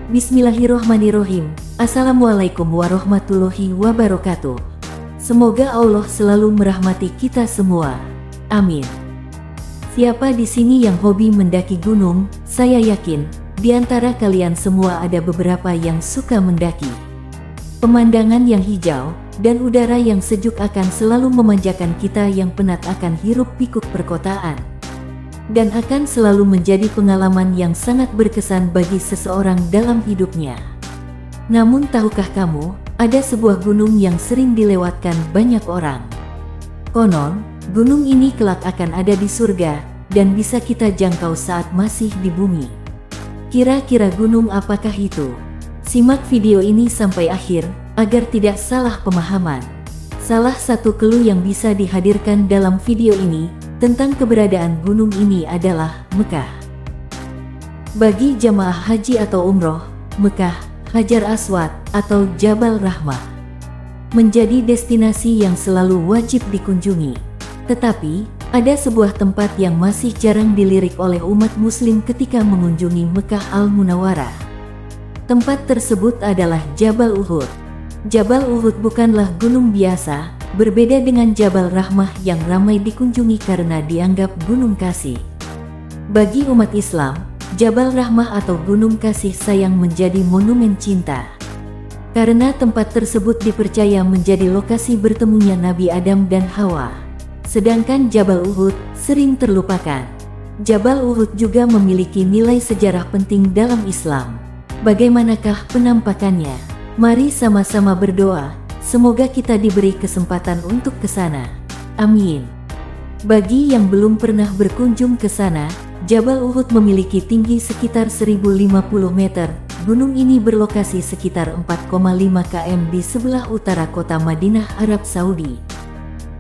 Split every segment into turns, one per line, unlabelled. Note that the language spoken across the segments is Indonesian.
Bismillahirrohmanirrohim. Assalamualaikum warahmatullahi wabarakatuh. Semoga Allah selalu merahmati kita semua. Amin. Siapa di sini yang hobi mendaki gunung? Saya yakin, di antara kalian semua ada beberapa yang suka mendaki. Pemandangan yang hijau dan udara yang sejuk akan selalu memanjakan kita yang penat akan hiruk-pikuk perkotaan. Dan akan selalu menjadi pengalaman yang sangat berkesan bagi seseorang dalam hidupnya. Namun tahukah kamu, ada sebuah gunung yang sering dilewatkan banyak orang. Konon, gunung ini kelak akan ada di surga, dan bisa kita jangkau saat masih di bumi. Kira-kira gunung apakah itu? Simak video ini sampai akhir, agar tidak salah pemahaman. Salah satu clue yang bisa dihadirkan dalam video ini, tentang keberadaan gunung ini adalah Mekah. Bagi jamaah haji atau umroh, Mekah, Hajar Aswad, atau Jabal Rahmah menjadi destinasi yang selalu wajib dikunjungi. Tetapi, ada sebuah tempat yang masih jarang dilirik oleh umat muslim ketika mengunjungi Mekah Al-Munawwarah. Tempat tersebut adalah Jabal Uhud. Jabal Uhud bukanlah gunung biasa, berbeda dengan Jabal Rahmah yang ramai dikunjungi karena dianggap gunung kasih. Bagi umat Islam, Jabal Rahmah atau gunung kasih sayang menjadi monumen cinta. Karena tempat tersebut dipercaya menjadi lokasi bertemunya Nabi Adam dan Hawa. Sedangkan Jabal Uhud sering terlupakan. Jabal Uhud juga memiliki nilai sejarah penting dalam Islam. Bagaimanakah penampakannya? Mari sama-sama berdoa. Semoga kita diberi kesempatan untuk ke sana. Amin. Bagi yang belum pernah berkunjung ke sana, Jabal Uhud memiliki tinggi sekitar 1050 meter. Gunung ini berlokasi sekitar 4,5 km di sebelah utara kota Madinah, Arab Saudi.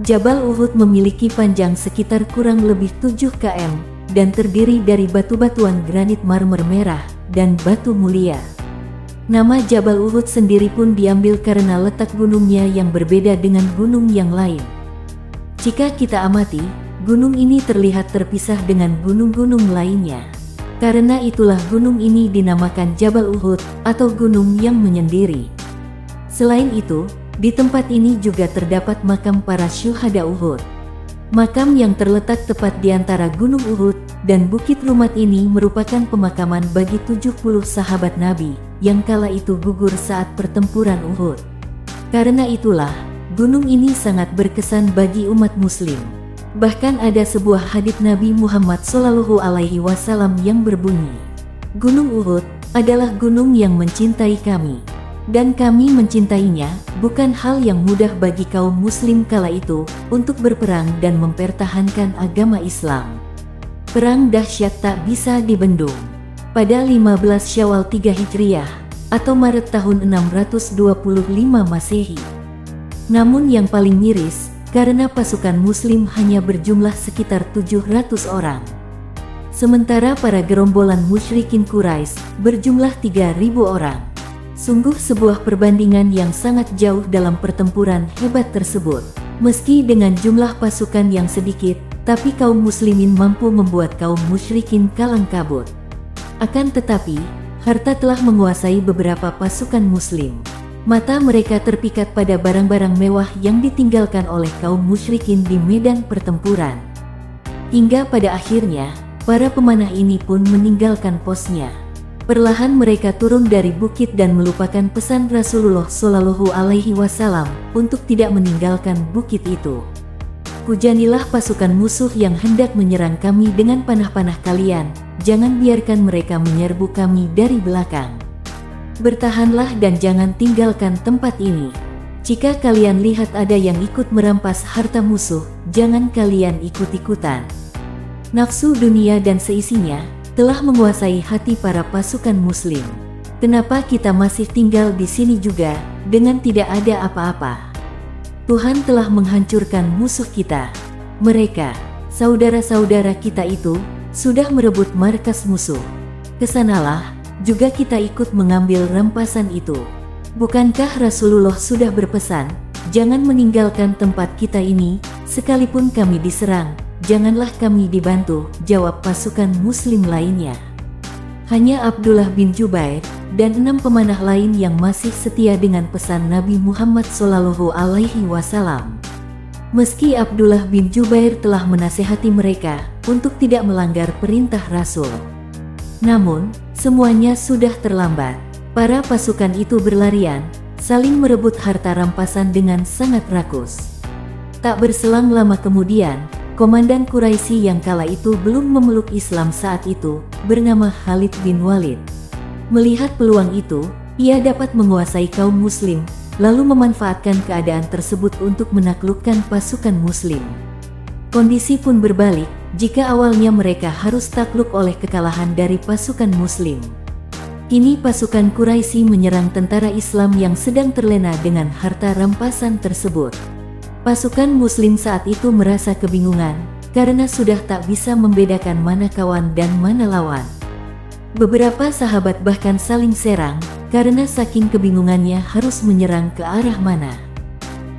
Jabal Uhud memiliki panjang sekitar kurang lebih 7 km dan terdiri dari batu-batuan granit marmer merah dan batu mulia. Nama Jabal Uhud sendiri pun diambil karena letak gunungnya yang berbeda dengan gunung yang lain. Jika kita amati, gunung ini terlihat terpisah dengan gunung-gunung lainnya. Karena itulah gunung ini dinamakan Jabal Uhud atau gunung yang menyendiri. Selain itu, di tempat ini juga terdapat makam para syuhada Uhud. Makam yang terletak tepat di antara Gunung Uhud dan Bukit Rumat ini merupakan pemakaman bagi 70 sahabat Nabi yang kala itu gugur saat pertempuran Uhud. Karena itulah, gunung ini sangat berkesan bagi umat muslim. Bahkan ada sebuah hadits Nabi Muhammad SAW yang berbunyi, "Gunung Uhud adalah gunung yang mencintai kami. Dan kami mencintainya, bukan hal yang mudah bagi kaum muslim kala itu untuk berperang dan mempertahankan agama Islam. Perang dahsyat tak bisa dibendung." Pada 15 Syawal 3 Hijriah, atau Maret tahun 625 Masehi. Namun yang paling miris, karena pasukan muslim hanya berjumlah sekitar 700 orang. Sementara para gerombolan musyrikin Quraisy berjumlah 3.000 orang. Sungguh sebuah perbandingan yang sangat jauh dalam pertempuran hebat tersebut. Meski dengan jumlah pasukan yang sedikit, tapi kaum muslimin mampu membuat kaum musyrikin kalang kabut. Akan tetapi, harta telah menguasai beberapa pasukan muslim. Mata mereka terpikat pada barang-barang mewah yang ditinggalkan oleh kaum musyrikin di medan pertempuran. Hingga pada akhirnya, para pemanah ini pun meninggalkan posnya. Perlahan mereka turun dari bukit dan melupakan pesan Rasulullah SAW untuk tidak meninggalkan bukit itu. "Hujanilah pasukan musuh yang hendak menyerang kami dengan panah-panah kalian, jangan biarkan mereka menyerbu kami dari belakang. Bertahanlah dan jangan tinggalkan tempat ini. Jika kalian lihat ada yang ikut merampas harta musuh, jangan kalian ikut-ikutan." Nafsu dunia dan seisinya telah menguasai hati para pasukan muslim. Kenapa kita masih tinggal di sini juga, dengan tidak ada apa-apa? Tuhan telah menghancurkan musuh kita. Mereka, saudara-saudara kita itu, sudah merebut markas musuh. Kesanalah, juga kita ikut mengambil rampasan itu. Bukankah Rasulullah sudah berpesan, jangan meninggalkan tempat kita ini, sekalipun kami diserang. Janganlah kami dibantu, jawab pasukan muslim lainnya. Hanya Abdullah bin Jubair, dan 6 pemanah lain yang masih setia dengan pesan Nabi Muhammad SAW. Meski Abdullah bin Jubair telah menasihati mereka untuk tidak melanggar perintah Rasul, namun semuanya sudah terlambat. Para pasukan itu berlarian, saling merebut harta rampasan dengan sangat rakus. Tak berselang lama kemudian, komandan Quraisy yang kala itu belum memeluk Islam saat itu, bernama Khalid bin Walid, melihat peluang itu, ia dapat menguasai kaum muslim, lalu memanfaatkan keadaan tersebut untuk menaklukkan pasukan muslim. Kondisi pun berbalik, jika awalnya mereka harus takluk oleh kekalahan dari pasukan muslim. Kini pasukan Quraisy menyerang tentara Islam yang sedang terlena dengan harta rampasan tersebut. Pasukan muslim saat itu merasa kebingungan, karena sudah tak bisa membedakan mana kawan dan mana lawan. Beberapa sahabat bahkan saling serang, karena saking kebingungannya harus menyerang ke arah mana.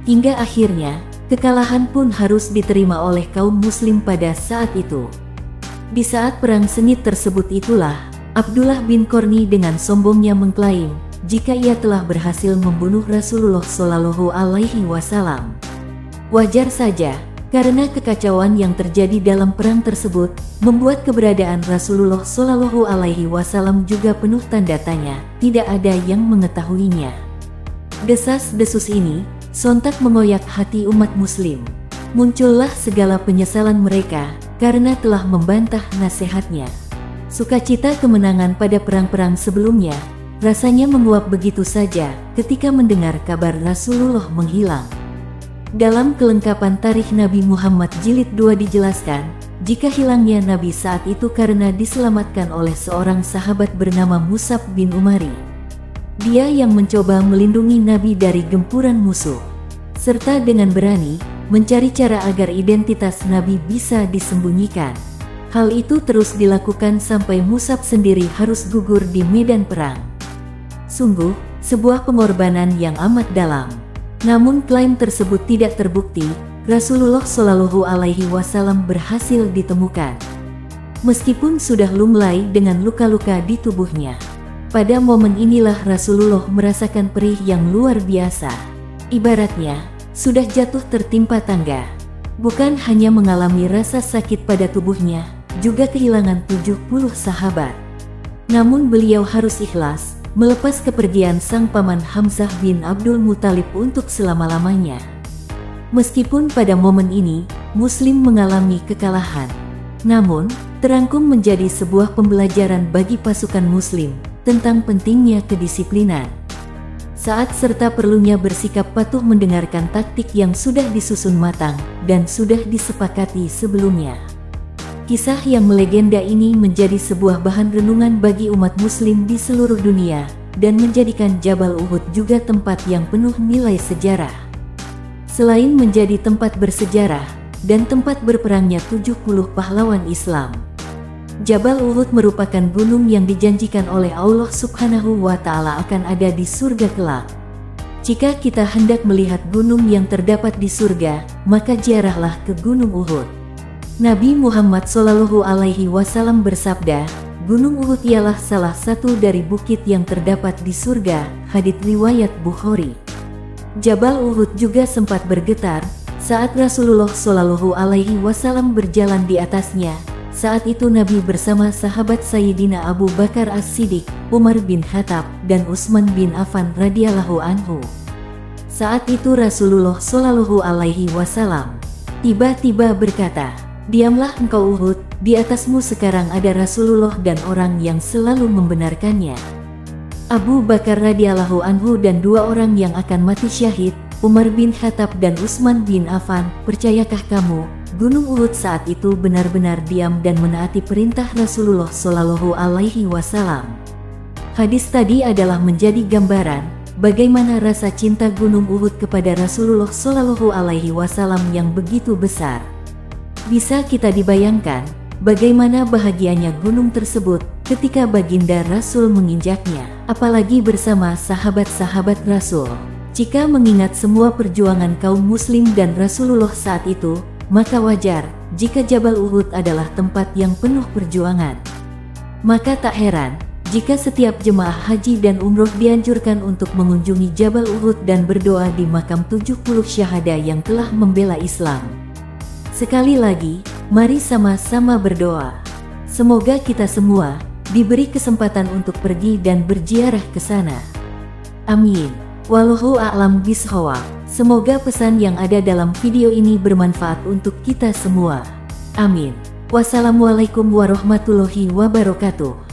Hingga akhirnya, kekalahan pun harus diterima oleh kaum muslim pada saat itu. Di saat perang sengit tersebut itulah, Abdullah bin Qorni dengan sombongnya mengklaim, jika ia telah berhasil membunuh Rasulullah SAW. Wajar saja, karena kekacauan yang terjadi dalam perang tersebut membuat keberadaan Rasulullah SAW juga penuh tanda tanya, tidak ada yang mengetahuinya. Desas-desus ini sontak mengoyak hati umat muslim. Muncullah segala penyesalan mereka karena telah membantah nasihatnya. Sukacita kemenangan pada perang-perang sebelumnya rasanya menguap begitu saja ketika mendengar kabar Rasulullah menghilang. Dalam kelengkapan tarikh Nabi Muhammad Jilid 2 dijelaskan, jika hilangnya Nabi saat itu karena diselamatkan oleh seorang sahabat bernama Mus'ab bin Umari. Dia yang mencoba melindungi Nabi dari gempuran musuh, serta dengan berani mencari cara agar identitas Nabi bisa disembunyikan. Hal itu terus dilakukan sampai Mus'ab sendiri harus gugur di medan perang. Sungguh, sebuah pengorbanan yang amat dalam. Namun klaim tersebut tidak terbukti. Rasulullah SAW berhasil ditemukan, meskipun sudah lunglai dengan luka-luka di tubuhnya. Pada momen inilah Rasulullah merasakan perih yang luar biasa. Ibaratnya, sudah jatuh tertimpa tangga. Bukan hanya mengalami rasa sakit pada tubuhnya, juga kehilangan 70 sahabat. Namun beliau harus ikhlas melepas kepergian sang paman Hamzah bin Abdul Muthalib untuk selama-lamanya. Meskipun pada momen ini, Muslim mengalami kekalahan, namun terangkum menjadi sebuah pembelajaran bagi pasukan Muslim tentang pentingnya kedisiplinan. Saat serta perlunya bersikap patuh mendengarkan taktik yang sudah disusun matang dan sudah disepakati sebelumnya. Kisah yang melegenda ini menjadi sebuah bahan renungan bagi umat muslim di seluruh dunia dan menjadikan Jabal Uhud juga tempat yang penuh nilai sejarah. Selain menjadi tempat bersejarah dan tempat berperangnya 70 pahlawan Islam, Jabal Uhud merupakan gunung yang dijanjikan oleh Allah Subhanahu wa Ta'ala akan ada di surga kelak. Jika kita hendak melihat gunung yang terdapat di surga, maka ziarahlah ke Gunung Uhud. Nabi Muhammad SAW bersabda, Gunung Uhud ialah salah satu dari bukit yang terdapat di surga, hadits riwayat Bukhari. Jabal Uhud juga sempat bergetar saat Rasulullah SAW berjalan di atasnya. Saat itu Nabi bersama sahabat Sayyidina Abu Bakar As-Siddiq, Umar bin Khattab, dan Utsman bin Affan radhiyallahu anhu. Saat itu Rasulullah SAW tiba-tiba berkata, "Diamlah engkau Uhud, di atasmu sekarang ada Rasulullah dan orang yang selalu membenarkannya." Abu Bakar radhiyallahu anhu dan 2 orang yang akan mati syahid, Umar bin Khattab dan Utsman bin Affan, "Percayakah kamu, Gunung Uhud saat itu benar-benar diam dan menaati perintah Rasulullah SAW?" Hadis tadi adalah menjadi gambaran bagaimana rasa cinta Gunung Uhud kepada Rasulullah SAW yang begitu besar. Bisa kita dibayangkan bagaimana bahagianya gunung tersebut ketika baginda Rasul menginjaknya, apalagi bersama sahabat-sahabat Rasul. Jika mengingat semua perjuangan kaum muslim dan Rasulullah saat itu, maka wajar jika Jabal Uhud adalah tempat yang penuh perjuangan. Maka tak heran Jika setiap jemaah haji dan umroh dianjurkan untuk mengunjungi Jabal Uhud dan berdoa di makam 70 syahada yang telah membela Islam. Sekali lagi, mari sama-sama berdoa. Semoga kita semua diberi kesempatan untuk pergi dan berziarah ke sana. Amin. Wallahu a'lam bishawab. Semoga pesan yang ada dalam video ini bermanfaat untuk kita semua. Amin. Wassalamualaikum warahmatullahi wabarakatuh.